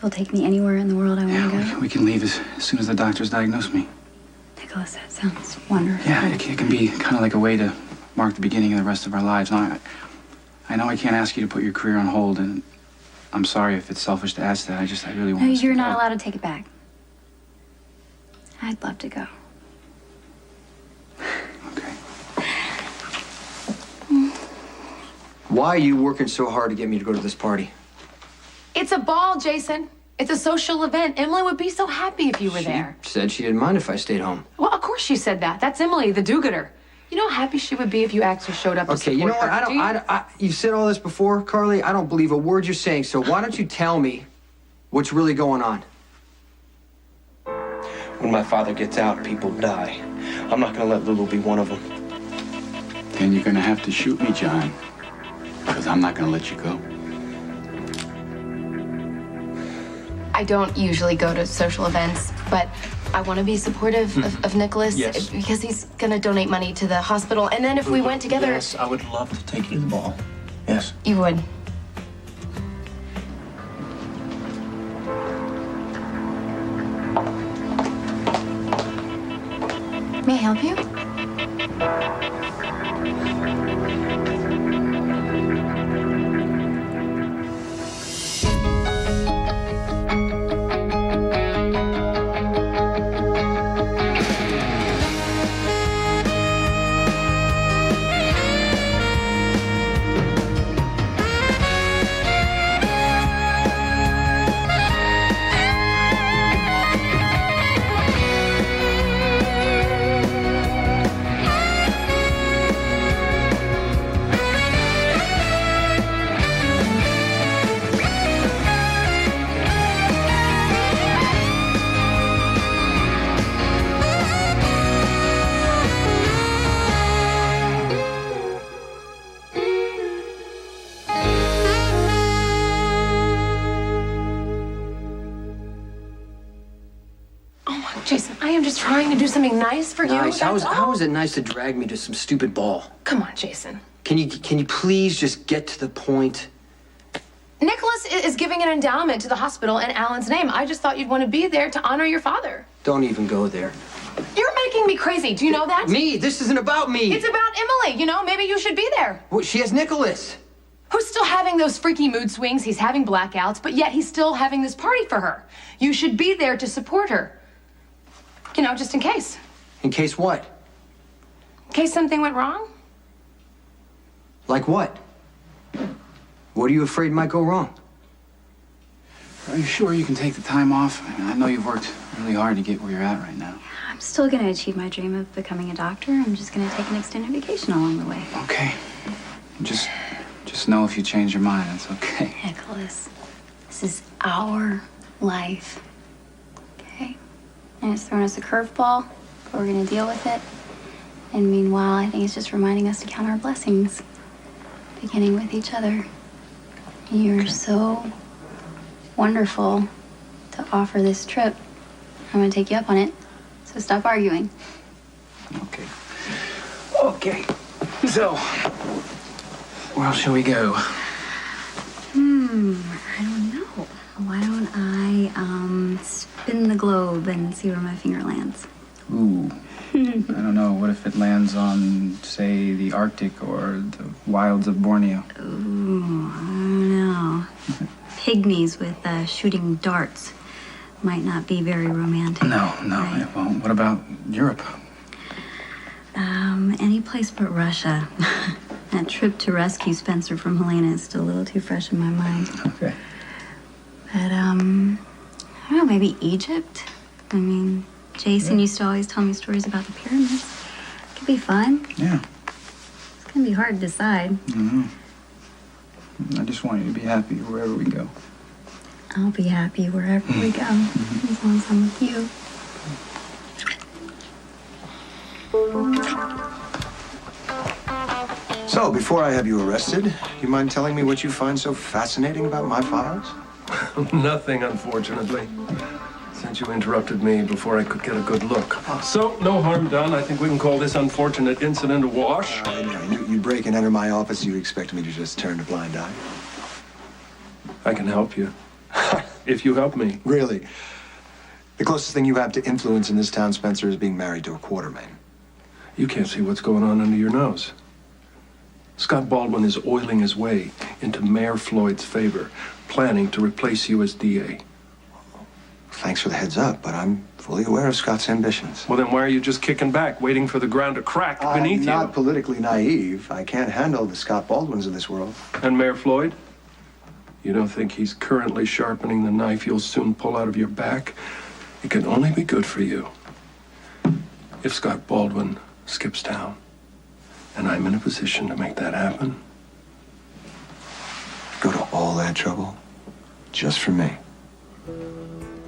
You'll take me anywhere in the world I want to Yeah, go? we can leave as soon as the doctors diagnose me. Nicholas, that sounds wonderful. Yeah, it can be kind of like a way to mark the beginning of the rest of our lives. Now, I know I can't ask you to put your career on hold, and I'm sorry if it's selfish to ask that. I really want No, to. you're not allowed to take it back. I'd love to go. Okay. Why are you working so hard to get me to go to this party? It's a ball, Jason. It's a social event. Emily would be so happy if you were there. She said she didn't mind if I stayed home. Well, of course she said that. That's Emily, the do-gooder. You know how happy she would be if you actually showed up to Okay, support you know what? her. You've said all this before, Carly. I don't believe a word you're saying, so why don't you tell me what's really going on? When my father gets out, people die. I'm not gonna let Lulu be one of them. Then you're gonna have to shoot me, John, because I'm not gonna let you go. I don't usually go to social events, but I want to be supportive of Nicholas Yes. because he's going to donate money to the hospital. And then if we went together... Yes, I would love to take you to the ball. Yes. You would. May I help you? Jason, I am just trying to do something nice for you. Nice. That's all. How is it nice to drag me to some stupid ball? Come on, Jason. Can you please just get to the point? Nicholas is giving an endowment to the hospital in Alan's name. I just thought you'd want to be there to honor your father. Don't even go there. You're making me crazy. Do you know that? Me? This isn't about me. It's about Emily. You know, maybe you should be there. Well, she has Nicholas. Who's still having those freaky mood swings? He's having blackouts, but yet he's still having this party for her. You should be there to support her. You know, just in case. In case what? In case something went wrong. Like what? What are you afraid might go wrong? Are you sure you can take the time off? I know you've worked really hard to get where you're at right now. I'm still gonna achieve my dream of becoming a doctor. I'm just gonna take an extended vacation along the way. Okay. Just know if you change your mind, it's okay. Nicholas, this is our life. Okay? And it's thrown us a curveball, but we're gonna deal with it. And meanwhile, I think it's just reminding us to count our blessings, beginning with each other. You're so wonderful to offer this trip. I'm gonna take you up on it, so stop arguing. Okay. Okay. So, where else shall we go? I don't know. Why don't I, spin the globe and see where my finger lands? Ooh. I don't know. What if it lands on, say, the Arctic or the wilds of Borneo? Ooh, I don't know. Pygmies with, shooting darts might not be very romantic. No, right? it won't. What about Europe? Any place but Russia. That trip to rescue Spencer from Helena is still a little too fresh in my mind. Okay. But, I don't know, maybe Egypt? I mean, Jason used to always tell me stories about the pyramids. Could be fun. Yeah. It's gonna be hard to decide. Mm-hmm. I just want you to be happy wherever we go. I'll be happy wherever we go, as long as I'm with you. So, before I have you arrested, you mind telling me what you find so fascinating about my files? Nothing, unfortunately. Since you interrupted me before I could get a good look. So, no harm done. I think we can call this unfortunate incident a wash. I knew you'd break and enter my office. You expect me to just turn a blind eye? I can help you. if you help me. Really? The closest thing you have to influence in this town, Spencer, is being married to a quartermain. You can't see what's going on under your nose. Scott Baldwin is oiling his way into Mayor Floyd's favor, planning to replace you as DA. Thanks for the heads up, but I'm fully aware of Scott's ambitions. Well, then why are you just kicking back, waiting for the ground to crack beneath I'm not you? politically naive. I can't handle the Scott Baldwins of this world. And Mayor Floyd? You don't think he's currently sharpening the knife you'll soon pull out of your back? It can only be good for you if Scott Baldwin skips town. And I'm in a position to make that happen. Go to all that trouble just for me.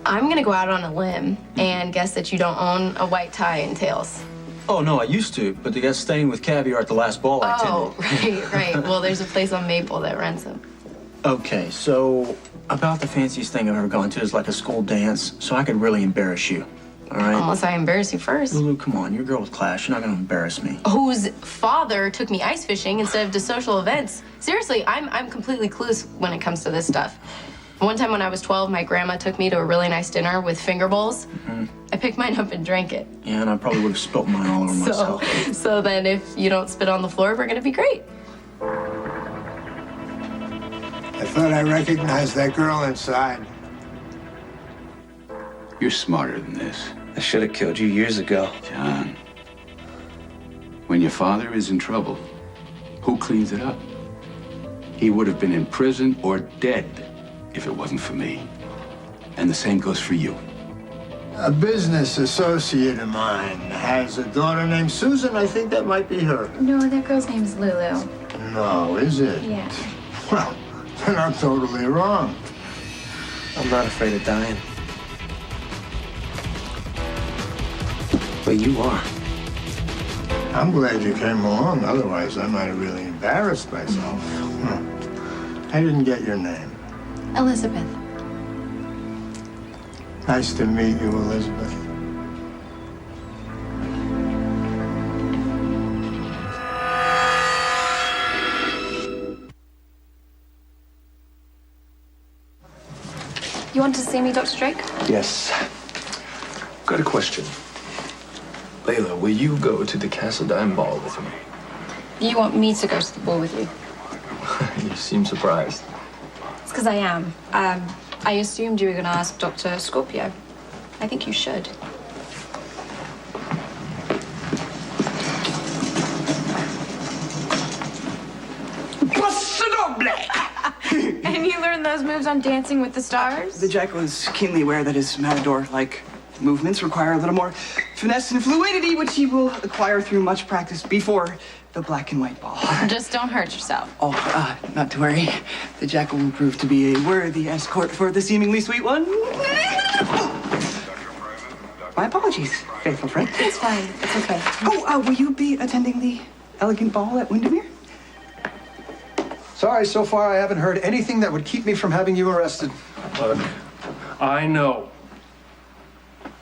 I'm gonna go out on a limb and guess that you don't own a white tie and tails. Oh, no, I used to, but they got stained with caviar at the last ball I Oh, attended. right. Well, there's a place on Maple that rents them. Okay, so about the fanciest thing I've ever gone to is like a school dance, so I could really embarrass you, all right? Unless I embarrass you first. Lulu, come on, you're a girl with class. You're not gonna embarrass me. Whose father took me ice fishing instead of to social events. Seriously, I'm completely clueless when it comes to this stuff. One time when I was 12, my grandma took me to a really nice dinner with finger bowls. I picked mine up and drank it. Yeah, and I probably would have spilt mine all over myself. So then if you don't spit on the floor, we're gonna be great. I thought I recognized that girl inside. You're smarter than this. I should have killed you years ago. John, when your father is in trouble, who cleans it up? He would have been in prison or dead if it wasn't for me. And the same goes for you. A business associate of mine has a daughter named Susan. I think that might be her. No, that girl's name's Lulu. No, is it? Yeah. Well, then I'm totally wrong. I'm not afraid of dying. But you are. I'm glad you came along. Otherwise, I might have really embarrassed myself. I didn't get your name. Elizabeth. Nice to meet you, Elizabeth. You want to see me, Dr. Drake? Yes. Got a question. Layla, will you go to the Cassadine Ball with me? You want me to go to the ball with you? You seem surprised. It's because I am. I assumed you were going to ask Dr. Scorpio. I think you should. And you learned those moves on Dancing with the Stars? The Jack was keenly aware that his matador-like movements require a little more finesse and fluidity, which he will acquire through much practice before the black and white ball. Just don't hurt yourself. Oh, not to worry. The Jackal will prove to be a worthy escort for the seemingly sweet one. My apologies, faithful friend. It's fine. It's okay. Oh, will you be attending the elegant ball at Windermere? Sorry, so far I haven't heard anything that would keep me from having you arrested. Look, I know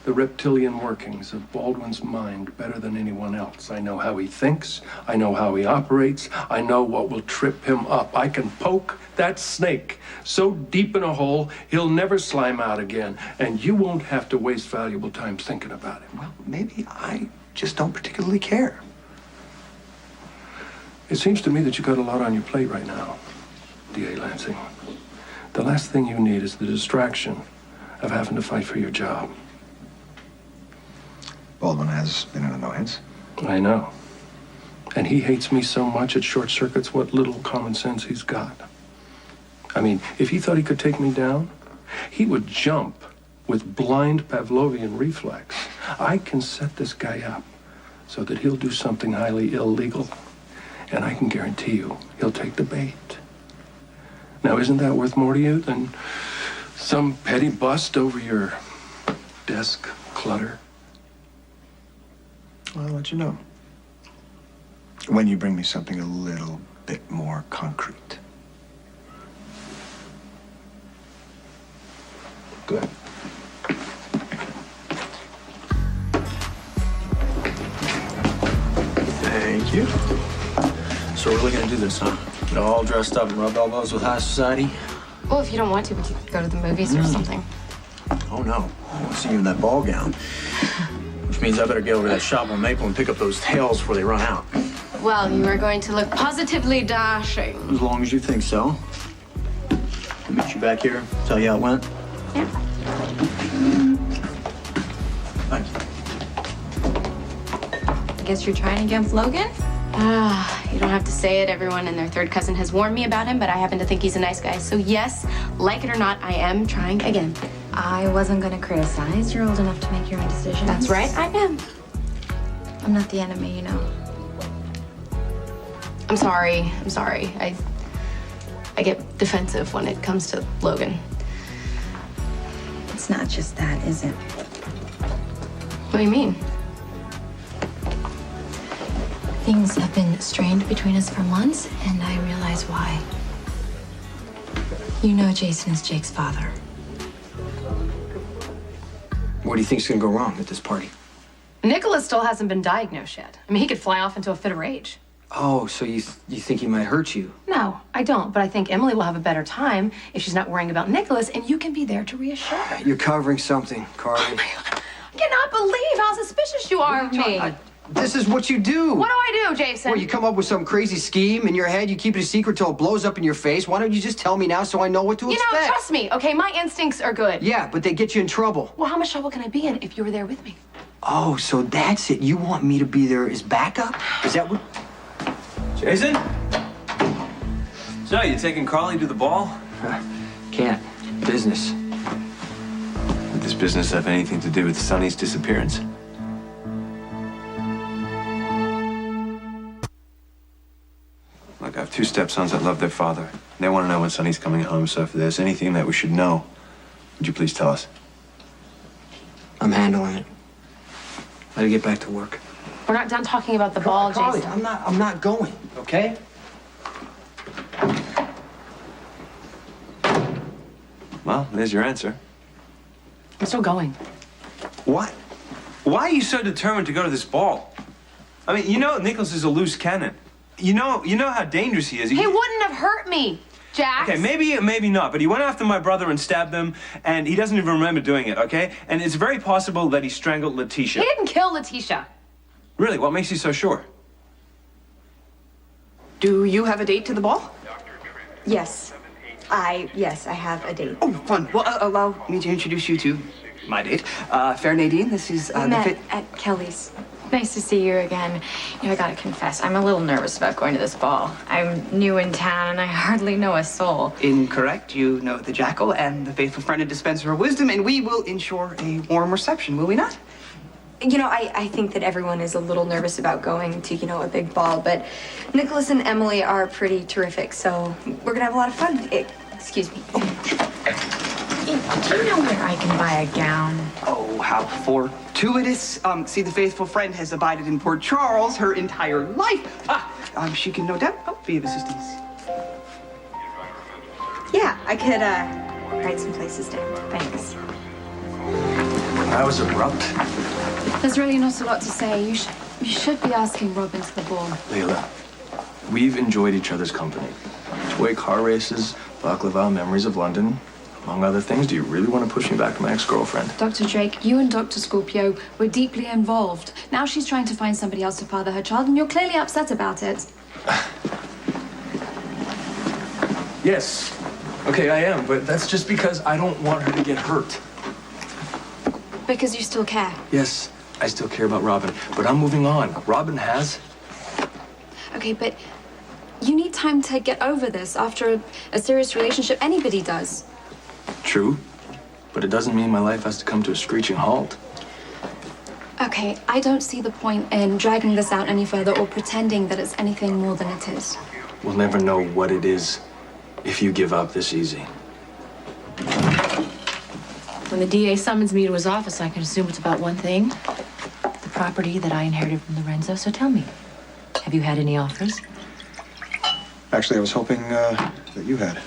the reptilian workings of Baldwin's mind better than anyone else. I know how he thinks. I know how he operates. I know what will trip him up. I can poke that snake so deep in a hole, he'll never slime out again. And you won't have to waste valuable time thinking about it. Well, maybe I just don't particularly care. It seems to me that you got a lot on your plate right now, D.A. Lansing. The last thing you need is the distraction of having to fight for your job. Baldwin has been an annoyance. I know. And he hates me so much it short circuits what little common sense he's got. I mean, if he thought he could take me down, he would jump with blind Pavlovian reflex. I can set this guy up so that he'll do something highly illegal. And I can guarantee you, he'll take the bait. Now, isn't that worth more to you than some petty bust over your desk clutter? I'll let you know. When you bring me something a little bit more concrete. Good. Thank you. So we're really gonna do this, huh? Get all dressed up and rub elbows with high society? Well, if you don't want to, we could go to the movies or something. Oh, no. I want to see you in that ball gown. Which means I better get over to that shop on Maple and pick up those tails before they run out. Well, you are going to look positively dashing. As long as you think so. I'll meet you back here, tell you how it went. Yeah. Thanks. I guess you're trying against Logan? You don't have to say it. Everyone and their third cousin has warned me about him, but I happen to think he's a nice guy. So yes, like it or not, I am trying again. I wasn't gonna criticize. You're old enough to make your own decisions. That's right, I am. I'm not the enemy, you know. I'm sorry. I get defensive when it comes to Logan. It's not just that, is it? What do you mean? Things have been strained between us for months, and I realize why. You know Jason is Jake's father. What do you think's gonna go wrong at this party? Nicholas still hasn't been diagnosed yet. I mean, he could fly off into a fit of rage. Oh, so you think he might hurt you? No, I don't, but I think Emily will have a better time if she's not worrying about Nicholas, and you can be there to reassure her. You're covering something, Carly. I cannot believe how suspicious you are of me. This is what you do. What do I do, Jason? Well, you come up with some crazy scheme in your head, you keep it a secret till it blows up in your face. Why don't you just tell me now so I know what to expect? You know, trust me, okay? My instincts are good. Yeah, but they get you in trouble. Well, how much trouble can I be in if you were there with me? Oh, so that's it. You want me to be there as backup? Is that what... Jason? So, you taking Carly to the ball? Can't. Business. Did this business have anything to do with Sonny's disappearance? Look, I have two stepsons that love their father. They want to know when Sonny's coming home, so if there's anything that we should know, would you please tell us? I'm handling it. Gotta get back to work. We're not done talking about the ball, Carly, Jason. I'm not going, okay? Well, there's your answer. I'm still going. What? Why are you so determined to go to this ball? I mean, you know Nicholas is a loose cannon. You know how dangerous he is. He wouldn't have hurt me, Jax. Okay, maybe not, but he went after my brother and stabbed him, and he doesn't even remember doing it, okay? And it's very possible that he strangled Letitia. He didn't kill Letitia. Really? What makes you so sure? Do you have a date to the ball? Yes. Yes, I have a date. Oh, fun. Well, allow me to introduce you to my date. Fair Nadine, this is We met at Kelly's. Nice to see you again. You know, I gotta confess, I'm a little nervous about going to this ball. I'm new in town and I hardly know a soul. Incorrect. You know the Jackal and the faithful friend and dispenser of wisdom, and we will ensure a warm reception, will we not? You know, I think that everyone is a little nervous about going to, you know, a big ball, but Nicholas and Emily are pretty terrific, so we're gonna have a lot of fun. Excuse me. Do you know where I can buy a gown? Oh, how fortuitous. See, the faithful friend has abided in Port Charles her entire life. She can no doubt be of assistance. Yeah, I could, write some places down. Thanks. That was abrupt. There's really not a lot to say. You should be asking Robin to the ball. Layla, we've enjoyed each other's company. Toy car races, baklava, memories of London. Among other things, do you really want to push me back to my ex-girlfriend? Dr. Drake, you and Dr. Scorpio were deeply involved. Now she's trying to find somebody else to father her child, and you're clearly upset about it. Yes. Okay, I am, but that's just because I don't want her to get hurt. Because you still care. Yes, I still care about Robin, but I'm moving on. Robin has. Okay, but you need time to get over this. After a serious relationship, anybody does. True, but it doesn't mean my life has to come to a screeching halt. Okay, I don't see the point in dragging this out any further or pretending that it's anything more than it is. We'll never know what it is if you give up this easy. When the DA summons me to his office, I can assume it's about one thing. The property that I inherited from Lorenzo. So tell me, have you had any offers? Actually, I was hoping that you had.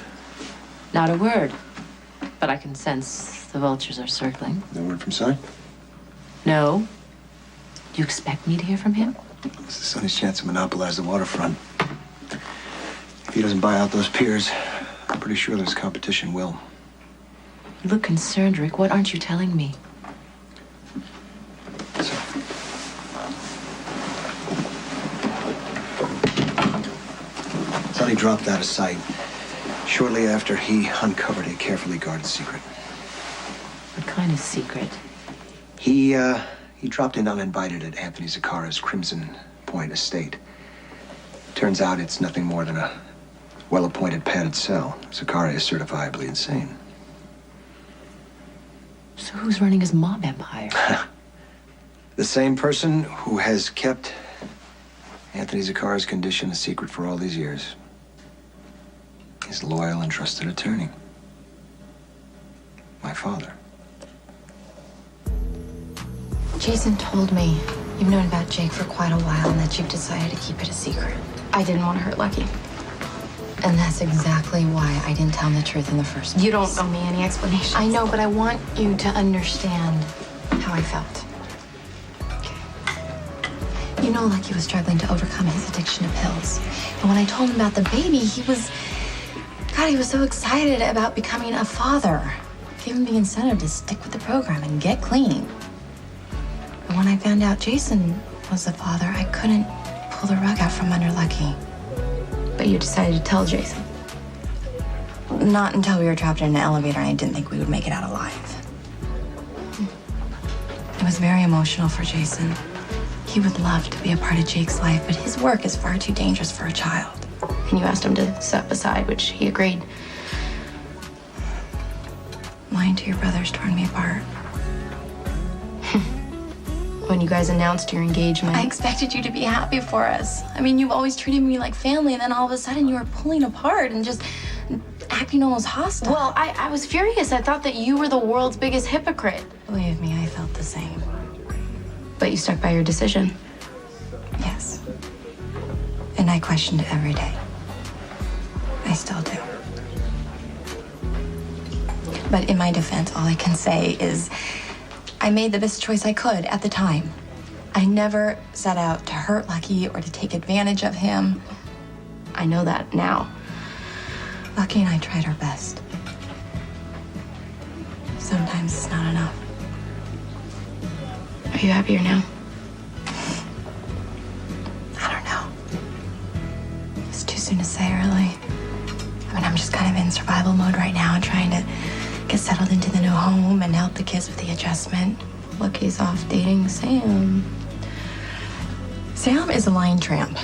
Not a word. But I can sense the vultures are circling. No word from Sonny? No. Do you expect me to hear from him? This is Sonny's chance to monopolize the waterfront. If he doesn't buy out those piers, I'm pretty sure this competition will. You look concerned, Rick. What aren't you telling me? Thought he dropped out of sight shortly after he uncovered a carefully guarded secret. What kind of secret? He dropped in uninvited at Anthony Zakara's Crimson Point estate. Turns out it's nothing more than a well-appointed padded cell. Zakara is certifiably insane. So who's running his mob empire? The same person who has kept Anthony Zakara's condition a secret for all these years. His loyal and trusted attorney. My father. Jason told me you've known about Jake for quite a while and that you've decided to keep it a secret. I didn't want to hurt Lucky. And that's exactly why I didn't tell him the truth in the first place. You don't owe me any explanation. I know, but I want you to understand how I felt. Okay. You know, Lucky was struggling to overcome his addiction to pills. And when I told him about the baby, he was so excited about becoming a father. Gave him the incentive to stick with the program and get clean. And when I found out Jason was the father, I couldn't pull the rug out from under Lucky. But you decided to tell Jason. Not until we were trapped in an elevator and I didn't think we would make it out alive. It was very emotional for Jason. He would love to be a part of Jake's life, but his work is far too dangerous for a child. And you asked him to step aside, which he agreed. Lying to your brothers torn me apart. When you guys announced your engagement. I expected you to be happy for us. I mean, you've always treated me like family, and then all of a sudden you were pulling apart and just acting almost hostile. Well, I was furious. I thought that you were the world's biggest hypocrite. Believe me, I felt the same. But you stuck by your decision. Yes. And I questioned it every day. I still do. But in my defense, all I can say is I made the best choice I could at the time. I never set out to hurt Lucky or to take advantage of him. I know that now. Lucky and I tried our best. Sometimes it's not enough. Are you happier now? I don't know. It's too soon to say, really. I mean, I'm just kind of in survival mode right now and trying to get settled into the new home and help the kids with the adjustment. Lucky's off dating Sam. Sam is a lying tramp.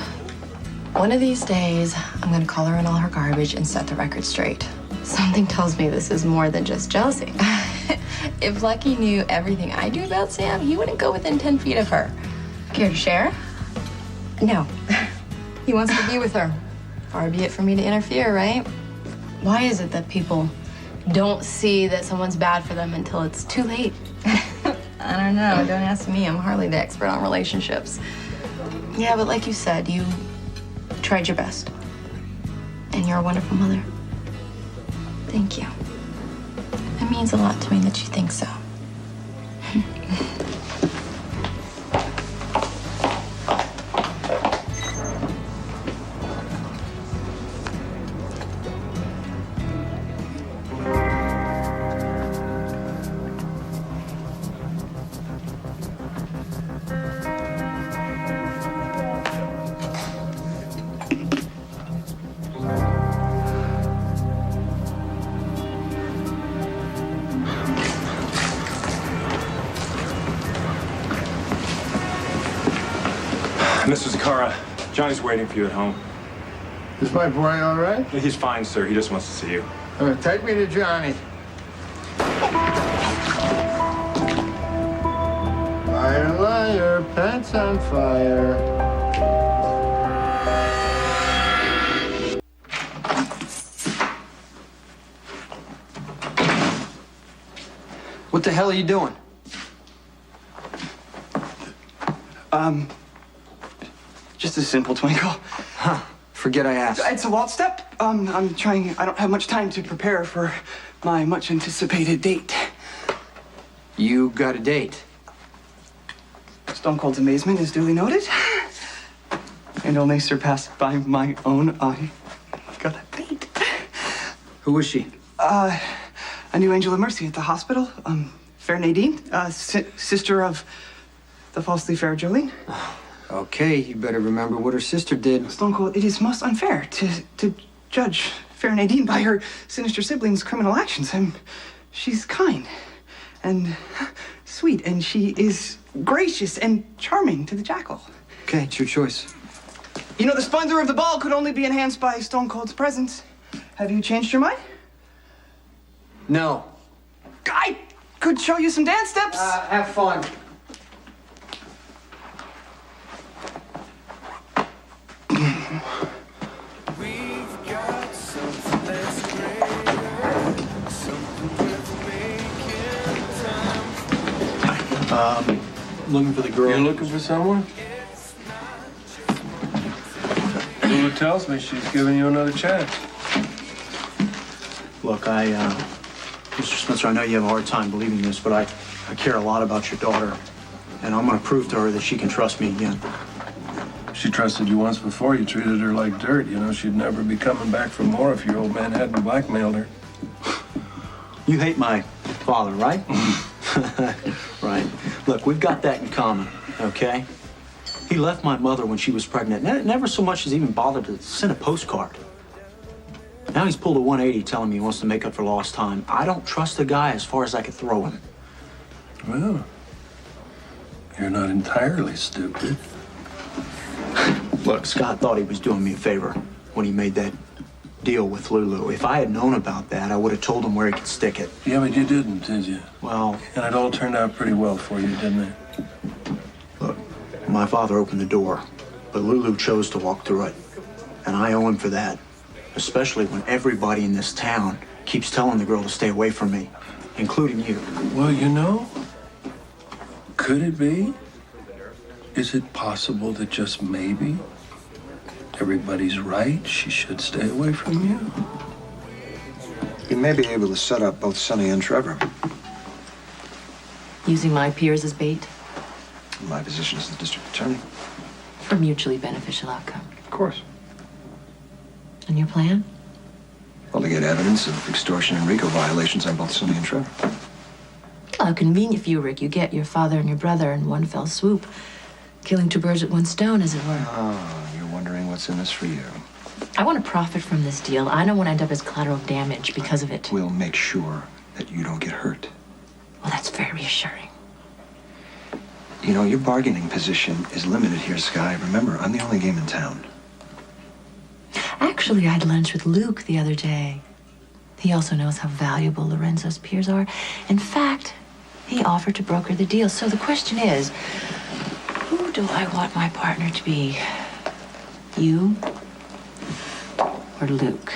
One of these days, I'm gonna call her in all her garbage and set the record straight. Something tells me this is more than just jealousy. If Lucky knew everything I do about Sam, he wouldn't go within 10 feet of her. Care to share? No. He wants to be with her. Far be it for me to interfere, right? Why is it that people don't see that someone's bad for them until it's too late? I don't know. Don't ask me. I'm hardly the expert on relationships. Yeah, but like you said, you tried your best. And you're a wonderful mother. Thank you. It means a lot to me that you think so. Mr. Zakara, Johnny's waiting for you at home. Is my boy all right? He's fine, sir. He just wants to see you. Take me to Johnny. Liar, liar, pants on fire. What the hell are you doing? Just a simple twinkle. Huh. Forget I asked. It's a waltz step. I don't have much time to prepare for my much anticipated date. You got a date? Stone Cold's amazement is duly noted. And only surpassed by my own eye. Got a date. Who is she? A new angel of mercy at the hospital. Fair Nadine, sister of the falsely fair Jolene. Okay, you better remember what her sister did. Stone Cold, it is most unfair to judge Fair Nadine by her sinister siblings' criminal actions. She's kind and sweet, and she is gracious and charming to the Jackal. Okay, it's your choice. You know, the splendor of the ball could only be enhanced by Stone Cold's presence. Have you changed your mind? No. I could show you some dance steps. Have fun. Looking for the girl. You're looking for someone? Lulu tells me she's giving you another chance. Look, Mr. Spencer, I know you have a hard time believing this, but I care a lot about your daughter. And I'm going to prove to her that she can trust me again. She trusted you once before. You treated her like dirt. You know, she'd never be coming back for more if your old man hadn't blackmailed her. You hate my father, right? Right. Look, we've got that in common, okay? He left my mother when she was pregnant. Never so much as even bothered to send a postcard. Now he's pulled a 180 telling me he wants to make up for lost time. I don't trust the guy as far as I could throw him. Well, you're not entirely stupid. Look, Scott thought he was doing me a favor when he made that deal with Lulu. If I had known about that, I would have told him where he could stick it. Yeah, but you didn't, did you? Well... And it all turned out pretty well for you, didn't it? Look, my father opened the door, but Lulu chose to walk through it. And I owe him for that. Especially when everybody in this town keeps telling the girl to stay away from me, including you. Well, you know, could it be? Is it possible that just maybe everybody's right? She should stay away from you? You may be able to set up both Sonny and Trevor. Using my peers as bait My position as the district attorney. for mutually beneficial outcome. Of course. And your plan? Well, to get evidence of extortion and RICO violations on both Sonny and Trevor. Well, how convenient for you, Rick. You get your father and your brother in one fell swoop. Killing two birds with one stone, as it were. Oh, you're wondering what's in this for you. I want to profit from this deal. I don't want to end up as collateral damage because of it. We'll make sure that you don't get hurt. Well, that's very reassuring. You know, your bargaining position is limited here, Sky. Remember, I'm the only game in town. Actually, I had lunch with Luke the other day. He also knows how valuable Lorenzo's peers are. In fact, he offered to broker the deal. So the question is, who do I want my partner to be? You or Luke?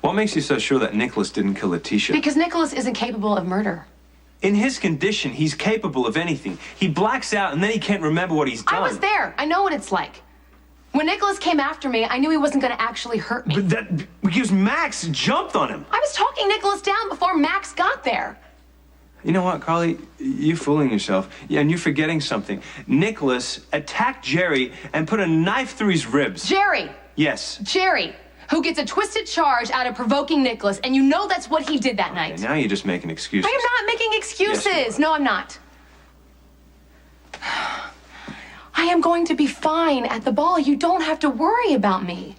What makes you so sure that Nicholas didn't kill Letitia? Because Nicholas isn't capable of murder. In his condition, he's capable of anything. He blacks out and then he can't remember what he's done. I was there. I know what it's like. When Nicholas came after me, I knew he wasn't going to actually hurt me. But that because Max jumped on him. I was talking Nicholas down before Max got there. You know what, Carly? You're fooling yourself. Yeah, and you're forgetting something. Nicholas attacked Jerry and put a knife through his ribs. Jerry! Yes. Jerry, who gets a twisted charge out of provoking Nicholas, and you know that's what he did that night. Okay, now you're just making excuses. I am not making excuses. Yes, you are. No, I'm not. I am going to be fine at the ball. You don't have to worry about me.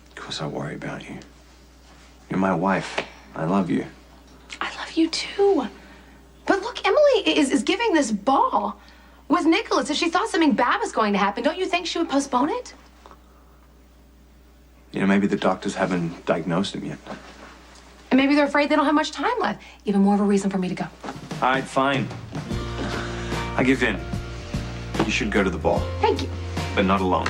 Of course I worry about you. You're my wife. I love you. I love you too. But look, Emily is giving this ball with Nicholas. If she thought something bad was going to happen, don't you think she would postpone it? You know, maybe the doctors haven't diagnosed him yet. And maybe they're afraid they don't have much time left. Even more of a reason for me to go. All right, fine. I give in. You should go to the ball. Thank you. But not alone.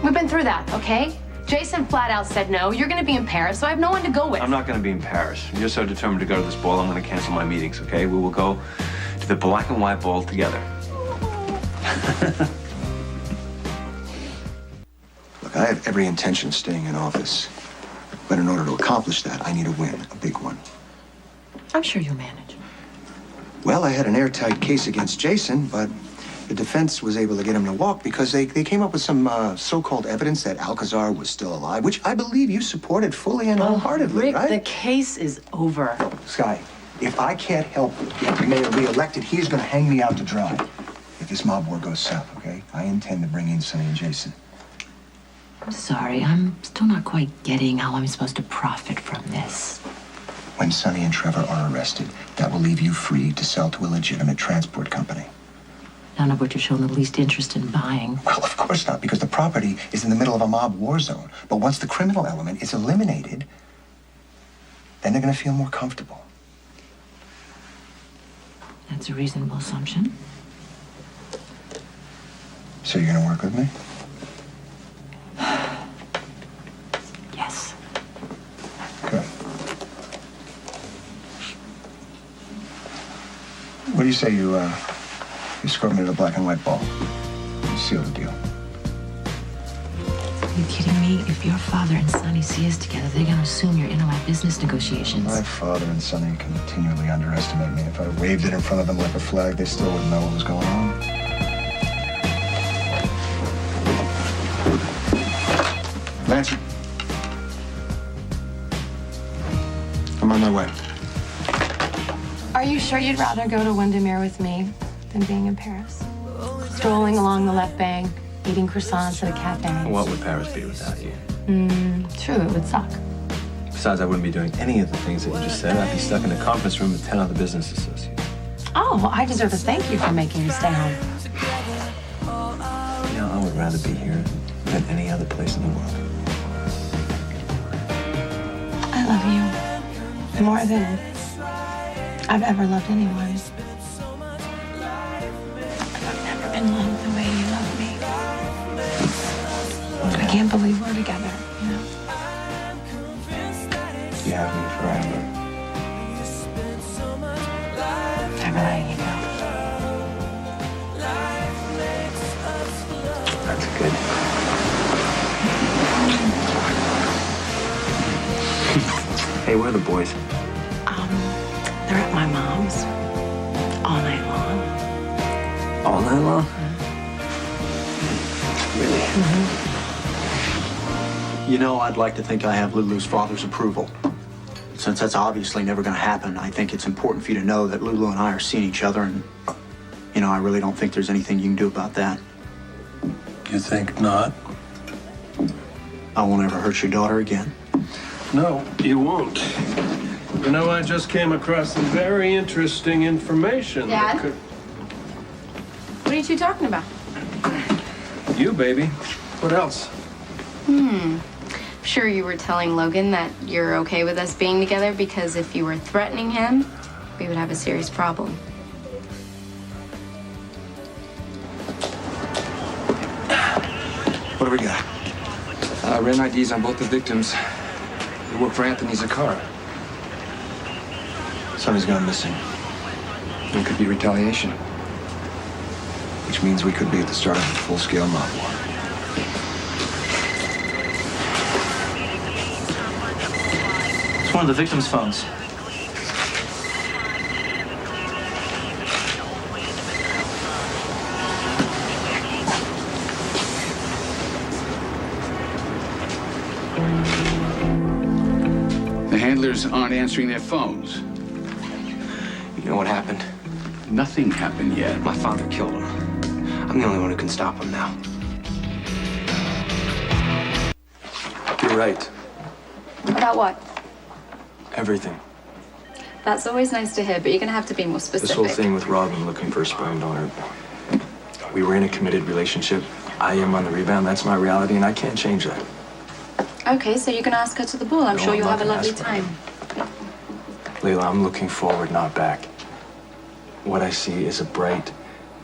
We've been through that, okay? Jason flat out said no. You're going to be in Paris, so I have no one to go with. I'm not going to be in Paris. You're so determined to go to this ball, I'm going to cancel my meetings, okay? We will go to the black and white ball together. Look, I have every intention of staying in office. But in order to accomplish that, I need a win, a big one. I'm sure you'll manage. Well, I had an airtight case against Jason, but The defense was able to get him to walk because they came up with some so-called evidence that Alcazar was still alive, which I believe you supported fully and wholeheartedly, Rick, right? the case is over. Sky, if I can't help get the mayor reelected, he's going to hang me out to dry. If this mob war goes south, okay? I intend to bring in Sonny and Jason. I'm sorry, I'm still not quite getting how I'm supposed to profit from this. When Sonny and Trevor are arrested, that will leave you free to sell to a legitimate transport company. None of which are shown the least interest in buying. Well, of course not, because the property is in the middle of a mob war zone. But once the criminal element is eliminated, then they're going to feel more comfortable. That's a reasonable assumption. So you're going to work with me? Yes. Good. What do you say you score me to the black and white ball? You seal the deal. Are you kidding me? If your father and Sonny see us together, they're going to assume you're in on my business negotiations. My father and Sonny continually underestimate me. If I waved it in front of them like a flag, they still wouldn't know what was going on. Lancer. I'm on my way. Are you sure you'd rather go to Windermere with me than being in Paris? Strolling along the left bank, eating croissants at a cafe. What would Paris be without you? True, it would suck. Besides, I wouldn't be doing any of the things that you just said. I'd be stuck in a conference room with 10 other business associates. Oh, well, I deserve a thank you for making me stay home. You know, I would rather be here than any other place in the world. I love you more than I've ever loved anyone. I've never been loved the way you love me. I can't believe we're together, you know? You have me forever. Never letting you go. That's good. Hey, where are the boys? They're at my mom's all night long. All night long? Really? You know, I'd like to think I have Lulu's father's approval. Since that's obviously never going to happen, I think it's important for you to know that Lulu and I are seeing each other, and, you know, I really don't think there's anything you can do about that. You think not? I won't ever hurt your daughter again. No, you won't. You know, I just came across some very interesting information. that Dad? could- What are you two talking about? You, baby. What else? Sure you were telling Logan that you're okay with us being together because if you were threatening him, we would have a serious problem. What do we got? Ran IDs on both the victims. They work for Anthony Zakara. Sonny's gone missing, It could be retaliation. which means we could be at the start of a full-scale mob war. It's one of the victims' phones. The handlers aren't answering their phones. You know what happened? Nothing happened yet. My father killed him. I'm the only one who can stop him now. You're right. About what? Everything. That's always nice to hear, but you're gonna have to be more specific. This whole thing with Robin looking for a sperm donor. We were in a committed relationship. I am on the rebound. That's my reality, and I can't change that. Okay, so you can ask her to the ball. I'm No, sure I'm you'll not have a gonna lovely ask her. time. Layla, I'm looking forward, not back. What I see is a bright,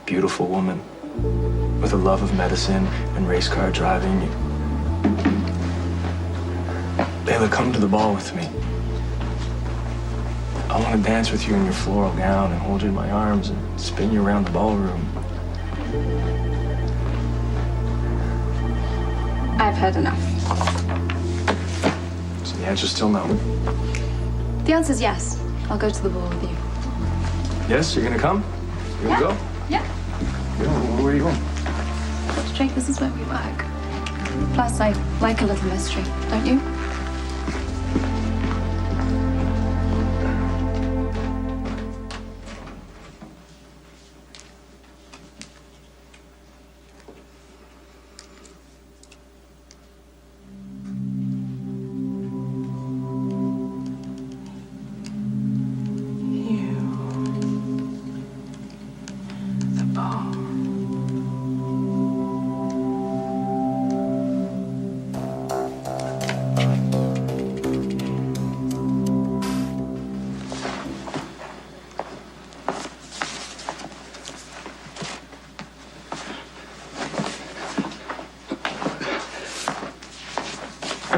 beautiful woman with a love of medicine and race car driving. Layla, come to the ball with me. I want to dance with you in your floral gown and hold you in my arms and spin you around the ballroom. I've had enough. So the answer's still no. The answer's yes. I'll go to the ball with you. Yes, you're gonna come? You're gonna go? Yeah. Where are you going? Jake, this is where we work. Plus, I like a little mystery, don't you?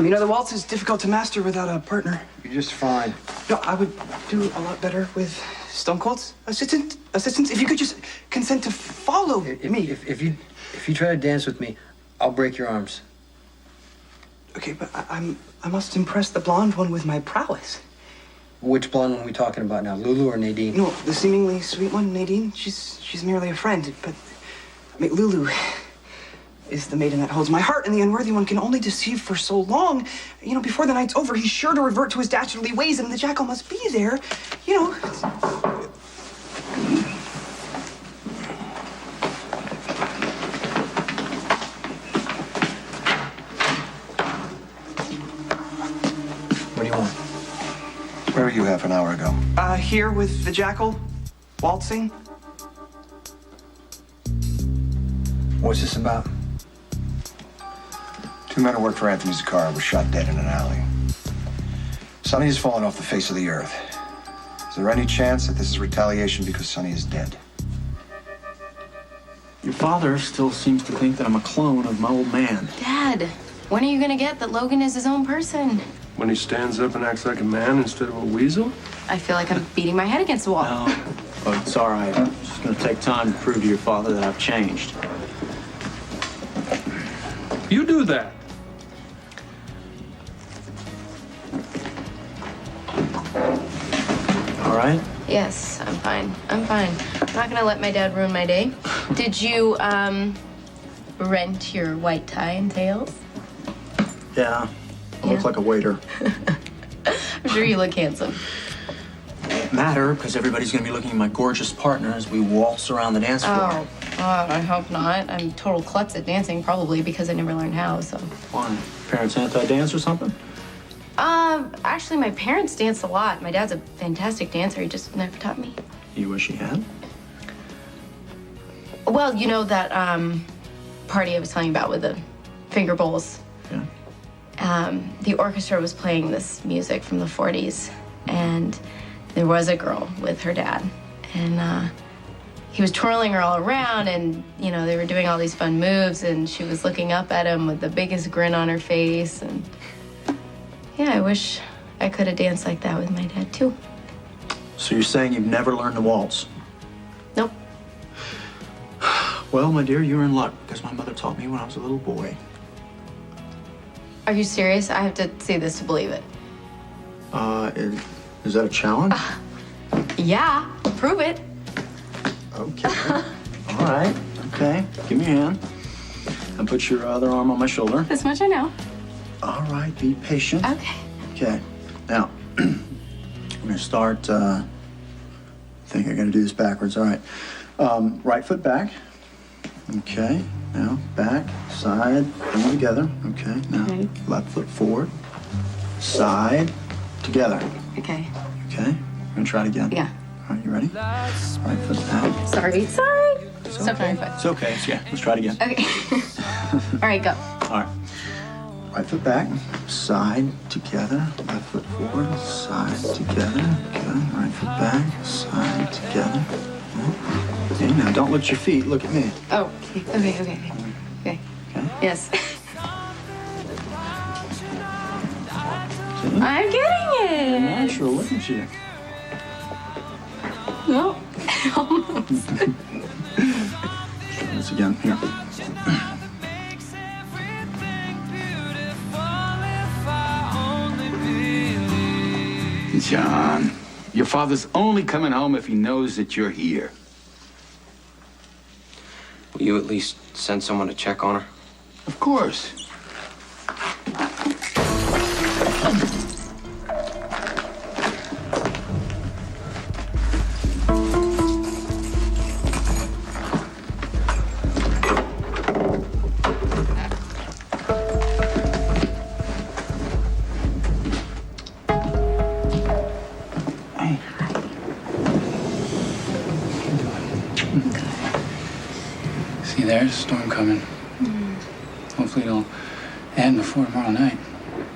You know, the waltz is difficult to master without a partner. You're just fine. No, I would do a lot better with Stone Cold's assistance. If you could just consent to follow me. If you try to dance with me, I'll break your arms. Okay, but I must impress the blonde one with my prowess. Which blonde one are we talking about now, Lulu or Nadine? No, the seemingly sweet one, Nadine. She's merely a friend, but I mean, Lulu is the maiden that holds my heart, and the unworthy one can only deceive for so long. You know, before the night's over, he's sure to revert to his dastardly ways, and the jackal must be there. You know. What do you want? Where were you half an hour ago? Here with the jackal, waltzing. What's this about? 2 men who worked for Anthony Zaccara were shot dead in an alley. Sonny has fallen off the face of the earth. Is there any chance that this is retaliation because Sonny is dead? Your father still seems to think that I'm a clone of my old man. Dad, when are you gonna get that Logan is his own person? When he stands up and acts like a man instead of a weasel? I feel like I'm beating my head against the wall. No, but it's all right. It's just gonna take time to prove to your father that I've changed. You do that. All right? Yes, I'm fine. I'm fine. I'm not gonna let my dad ruin my day. Did you, rent your white tie and tails? Yeah. I look like a waiter. I'm sure you look handsome. Matter, because everybody's gonna be looking at my gorgeous partner as we waltz around the dance floor. Oh, God, I hope not. I'm total klutz at dancing, probably because I never learned how, so. Why? Parents anti-dance or something? Actually, my parents danced a lot. My dad's a fantastic dancer. He just never taught me. You wish he had? Well, you know that, party I was telling you about with the finger bowls? Yeah. The orchestra was playing this music from the 40s, and there was a girl with her dad, and, he was twirling her all around, and, you know, they were doing all these fun moves, and she was looking up at him with the biggest grin on her face, and yeah, I wish I could have danced like that with my dad, too. So you're saying you've never learned to waltz? Nope. Well, my dear, you're in luck, because my mother taught me when I was a little boy. Are you serious? I have to see this to believe it. Is that a challenge? Yeah, prove it. Okay. All right. Okay. Give me a hand. And put your other arm on my shoulder. This much I know. All right. Be patient. Okay. Okay. Now, I'm going to start, I think I got to do this backwards. All right. Right foot back. Okay. Now, back, side, bring them together. Okay. Now, left foot forward. Side, together. Okay. Okay. We're going to try it again. Yeah. All right, you ready? Right foot back. Sorry. So far, It's okay. Yeah, let's try it again. Okay. All right, go. All right. Right foot back, side together, left foot forward, side together. Okay, right foot back, side together. Okay, now don't look at your feet, look at me. Oh, okay. Yes. I'm getting it. Natural, look at you. No, almost. Try this again, here. John, your father's only coming home if he knows that you're here. Will you at least send someone to check on her? Of course. See, there's a storm coming. Hopefully it'll end before tomorrow night.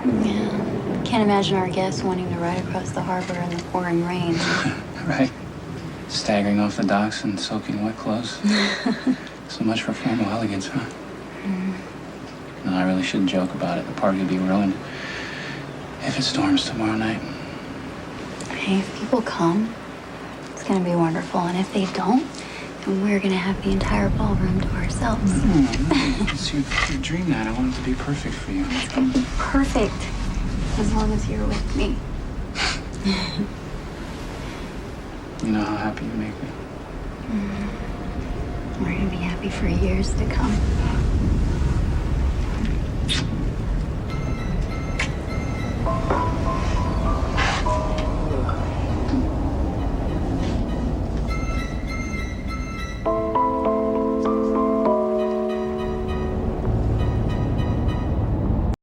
Yeah. Can't imagine our guests wanting to ride across the harbor in the pouring rain. Right? Staggering off the docks and soaking wet clothes. So much for formal elegance, huh? No, I really shouldn't joke about it. The party will be ruined if it storms tomorrow night. Hey, if people come, it's gonna be wonderful. And if they don't, then we're gonna have the entire ballroom to ourselves. It's your dream night. I want it to be perfect for you. It's gonna be perfect as long as you're with me. You know how happy you make me. We're gonna be happy for years to come.